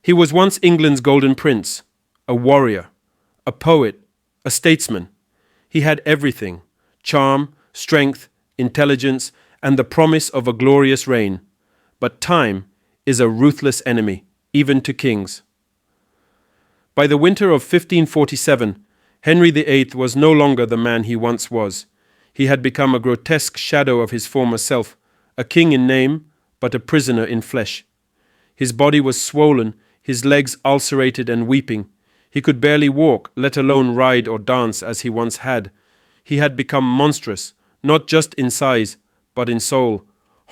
He was once England's golden prince, a warrior, a poet, a statesman. He had everything: charm, strength, intelligence, and the promise of a glorious reign. But time is a ruthless enemy, even to kings. By the winter of 1547, Henry VIII was no longer the man he once was. He had become a grotesque shadow of his former self, a king in name, but a prisoner in flesh. His body was swollen, his legs ulcerated and weeping. He could barely walk, let alone ride or dance as he once had. He had become monstrous, not just in size, but in soul,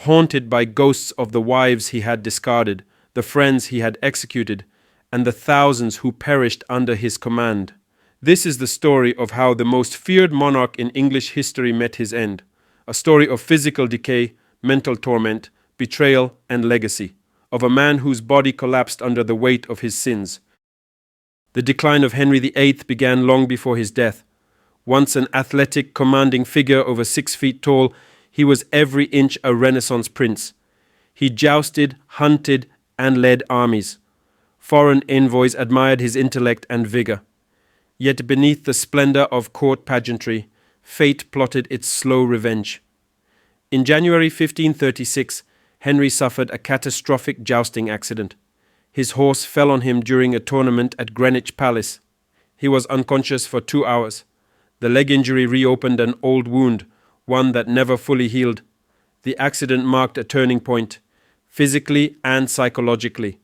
haunted by ghosts of the wives he had discarded, the friends he had executed, and the thousands who perished under his command. This is the story of how the most feared monarch in English history met his end, a story of physical decay, mental torment, betrayal, and legacy, of a man whose body collapsed under the weight of his sins. The decline of Henry VIII began long before his death. Once an athletic, commanding figure over 6 feet tall, he was every inch a Renaissance prince. He jousted, hunted, and led armies. Foreign envoys admired his intellect and vigor. Yet beneath the splendor of court pageantry, fate plotted its slow revenge. In January 1536, Henry suffered a catastrophic jousting accident. His horse fell on him during a tournament at Greenwich Palace. He was unconscious for 2 hours. The leg injury reopened an old wound, one that never fully healed. The accident marked a turning point, physically and psychologically.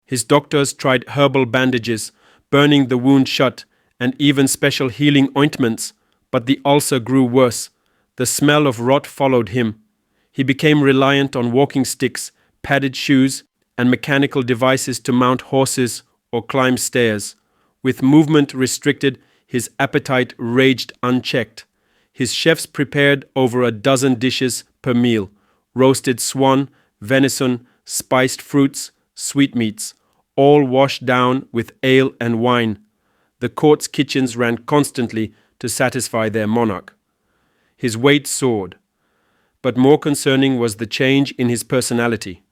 His doctors tried herbal bandages, burning the wound shut, and even special healing ointments, but the ulcer grew worse. The smell of rot followed him. He became reliant on walking sticks, padded shoes, and mechanical devices to mount horses or climb stairs. With movement restricted, his appetite raged unchecked. His chefs prepared over a dozen dishes per meal: roasted swan, venison, spiced fruits, sweetmeats, all washed down with ale and wine. The court's kitchens ran constantly to satisfy their monarch. His weight soared. But more concerning was the change in his personality.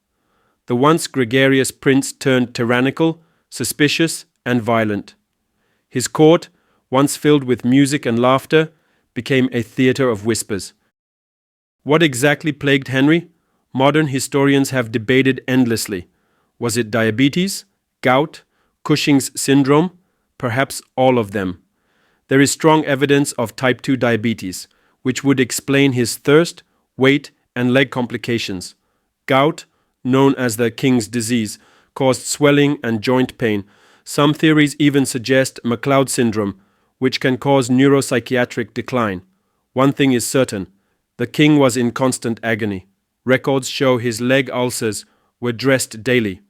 The once gregarious prince turned tyrannical, suspicious, and violent. His court, once filled with music and laughter, became a theater of whispers. What exactly plagued Henry? Modern historians have debated endlessly. Was it diabetes, gout, Cushing's syndrome? Perhaps all of them. There is strong evidence of type 2 diabetes, which would explain his thirst, weight, and leg complications. Gout, known as the king's disease, caused swelling and joint pain. Some theories even suggest McLeod syndrome, which can cause neuropsychiatric decline. One thing is certain: the king was in constant agony. Records show his leg ulcers were dressed daily.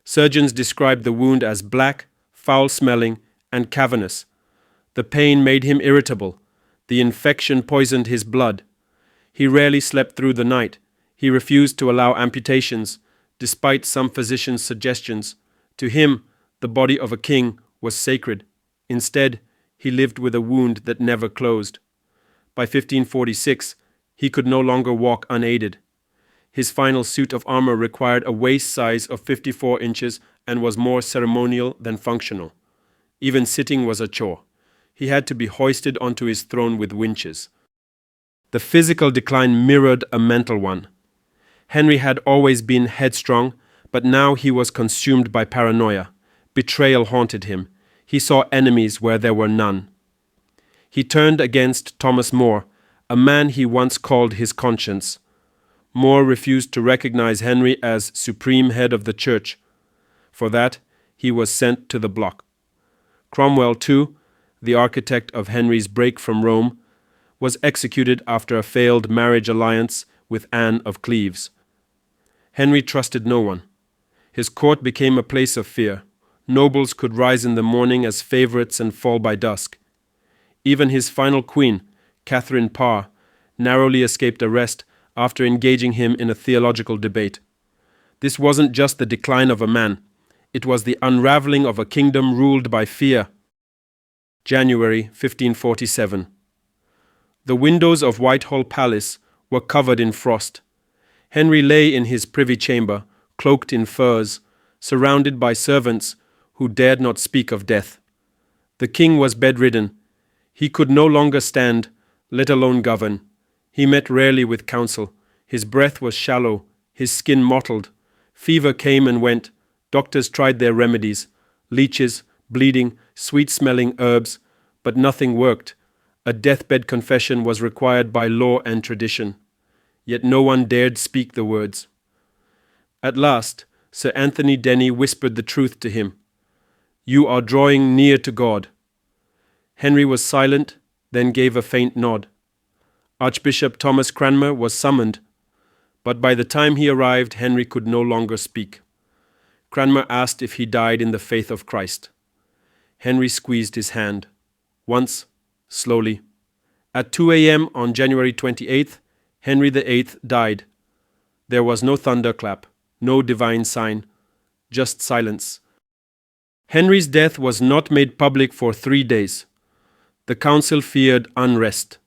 Surgeons described the wound as black, foul-smelling, and cavernous. The pain made him irritable. The infection poisoned his blood. He rarely slept through the night. He refused to allow amputations, despite some physicians' suggestions. To him, the body of a king was sacred. Instead, he lived with a wound that never closed. By 1546, he could no longer walk unaided. His final suit of armor required a waist size of 54 inches and was more ceremonial than functional. Even sitting was a chore. He had to be hoisted onto his throne with winches. The physical decline mirrored a mental one. Henry had always been headstrong, but now he was consumed by paranoia. Betrayal haunted him. He saw enemies where there were none. He turned against Thomas More, a man he once called his conscience. More refused to recognize Henry as supreme head of the church. For that, he was sent to the block. Cromwell, too, the architect of Henry's break from Rome, was executed after a failed marriage alliance with Anne of Cleves. Henry trusted no one. His court became a place of fear. Nobles could rise in the morning as favorites and fall by dusk. Even his final queen, Catherine Parr, narrowly escaped arrest after engaging him in a theological debate. This wasn't just the decline of a man. It was the unraveling of a kingdom ruled by fear. January 1547. The windows of Whitehall Palace were covered in frost. Henry lay in his privy chamber, cloaked in furs, surrounded by servants who dared not speak of death. The king was bedridden. He could no longer stand, let alone govern. He met rarely with counsel. His breath was shallow, his skin mottled. Fever came and went. Doctors tried their remedies, leeches, bleeding, sweet-smelling herbs, but nothing worked. A deathbed confession was required by law and tradition. Yet no one dared speak the words. At last, Sir Anthony Denny whispered the truth to him. "You are drawing near to God." Henry was silent, then gave a faint nod. Archbishop Thomas Cranmer was summoned, but by the time he arrived, Henry could no longer speak. Cranmer asked if he died in the faith of Christ. Henry squeezed his hand. Once, slowly. At 2 a.m. on January 28th, Henry VIII died. There was no thunderclap, no divine sign, just silence. Henry's death was not made public for 3 days. The council feared unrest.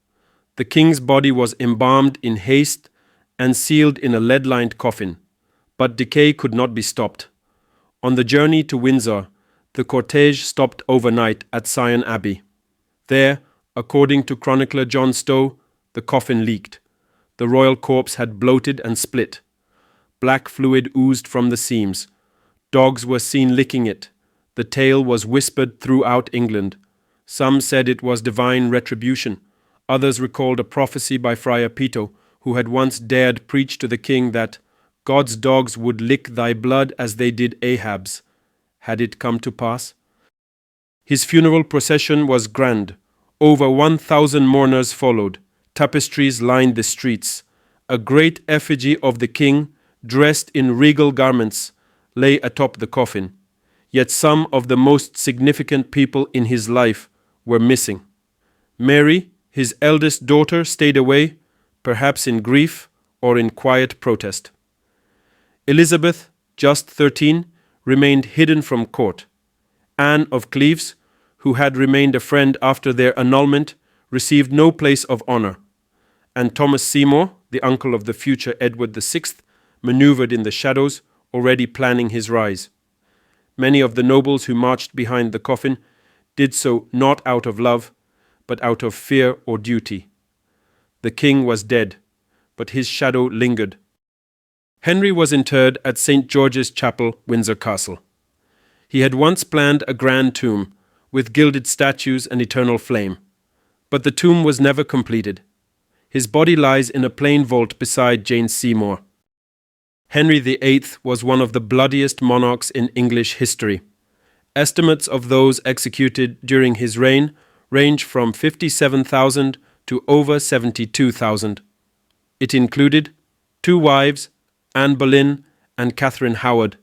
The king's body was embalmed in haste and sealed in a lead-lined coffin, but decay could not be stopped. On the journey to Windsor, the cortege stopped overnight at Syon Abbey. There, according to chronicler John Stowe, the coffin leaked. The royal corpse had bloated and split. Black fluid oozed from the seams. Dogs were seen licking it. The tale was whispered throughout England. Some said it was divine retribution. Others recalled a prophecy by Friar Peto, who had once dared preach to the king that God's dogs would lick thy blood as they did Ahab's. Had it come to pass? His funeral procession was grand. Over 1,000 mourners followed. Tapestries lined the streets. A great effigy of the king, dressed in regal garments, lay atop the coffin. Yet some of the most significant people in his life were missing. Mary, his eldest daughter, stayed away, perhaps in grief or in quiet protest. Elizabeth, just 13, remained hidden from court. Anne of Cleves, who had remained a friend after their annulment, received no place of honor. And Thomas Seymour, the uncle of the future Edward VI, maneuvered in the shadows, already planning his rise. Many of the nobles who marched behind the coffin did so not out of love, but out of fear or duty. The king was dead, but his shadow lingered. Henry was interred at St. George's Chapel, Windsor Castle. He had once planned a grand tomb, with gilded statues and eternal flame. But the tomb was never completed. His body lies in a plain vault beside Jane Seymour. Henry VIII was one of the bloodiest monarchs in English history. Estimates of those executed during his reign range from 57,000 to over 72,000. It included 2 wives, Anne Boleyn and Catherine Howard,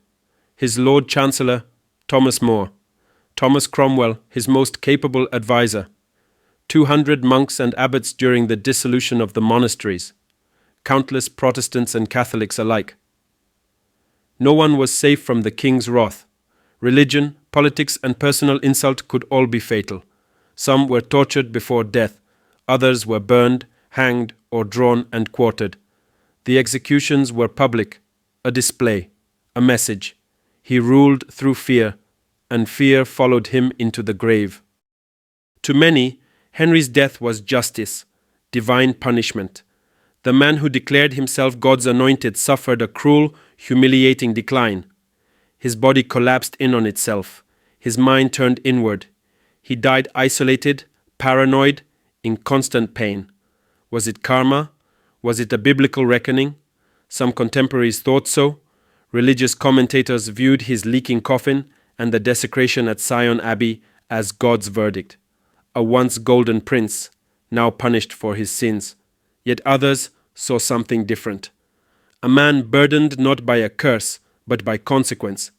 his Lord Chancellor, Thomas More, Thomas Cromwell, his most capable advisor, 200 monks and abbots during the dissolution of the monasteries, countless Protestants and Catholics alike. No one was safe from the king's wrath. Religion, politics, and personal insult could all be fatal. Some were tortured before death, others were burned, hanged, or drawn and quartered. The executions were public, a display, a message. He ruled through fear, and fear followed him into the grave. To many, Henry's death was justice, divine punishment. The man who declared himself God's anointed suffered a cruel, humiliating decline. His body collapsed in on itself. His mind turned inward. He died isolated, paranoid, in constant pain. Was it karma? Was it a biblical reckoning? Some contemporaries thought so. Religious commentators viewed his leaking coffin and the desecration at Syon Abbey as God's verdict. A once golden prince, now punished for his sins. Yet others saw something different. A man burdened not by a curse, but by consequence.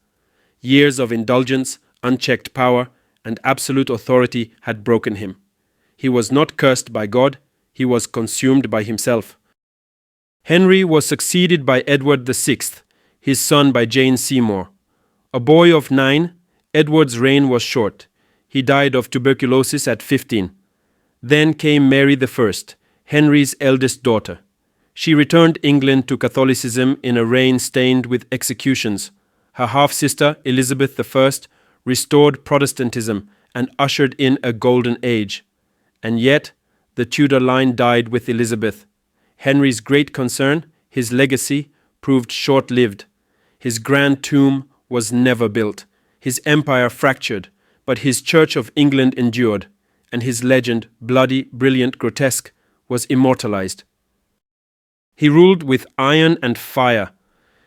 Years of indulgence, unchecked power, and absolute authority had broken him. He was not cursed by God, he was consumed by himself. Henry was succeeded by Edward VI, his son by Jane Seymour. A boy of 9, Edward's reign was short. He died of tuberculosis at 15. Then came Mary I, Henry's eldest daughter. She returned England to Catholicism in a reign stained with executions. Her half-sister, Elizabeth I, restored Protestantism and ushered in a golden age. And yet, the Tudor line died with Elizabeth. Henry's great concern, his legacy, proved short-lived. His grand tomb was never built. His empire fractured, but his Church of England endured, and his legend, bloody, brilliant, grotesque, was immortalized. He ruled with iron and fire.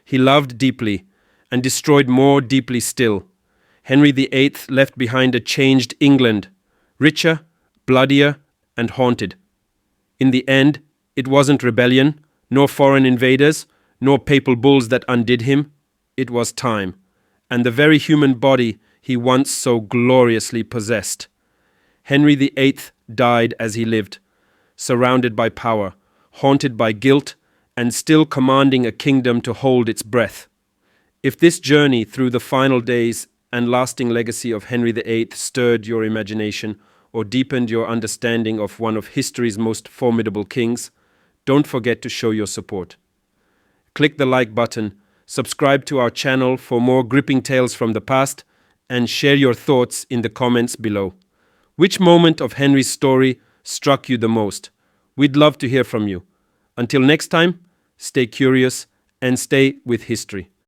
He loved deeply, and destroyed more deeply still. Henry VIII left behind a changed England, richer, bloodier, and haunted. In the end, it wasn't rebellion, nor foreign invaders, nor papal bulls that undid him. It was time, and the very human body he once so gloriously possessed. Henry VIII died as he lived, surrounded by power, haunted by guilt, and still commanding a kingdom to hold its breath. If this journey through the final days and lasting legacy of Henry VIII stirred your imagination or deepened your understanding of one of history's most formidable kings, don't forget to show your support. Click the like button, subscribe to our channel for more gripping tales from the past, and share your thoughts in the comments below. Which moment of Henry's story struck you the most? We'd love to hear from you. Until next time, stay curious and stay with history.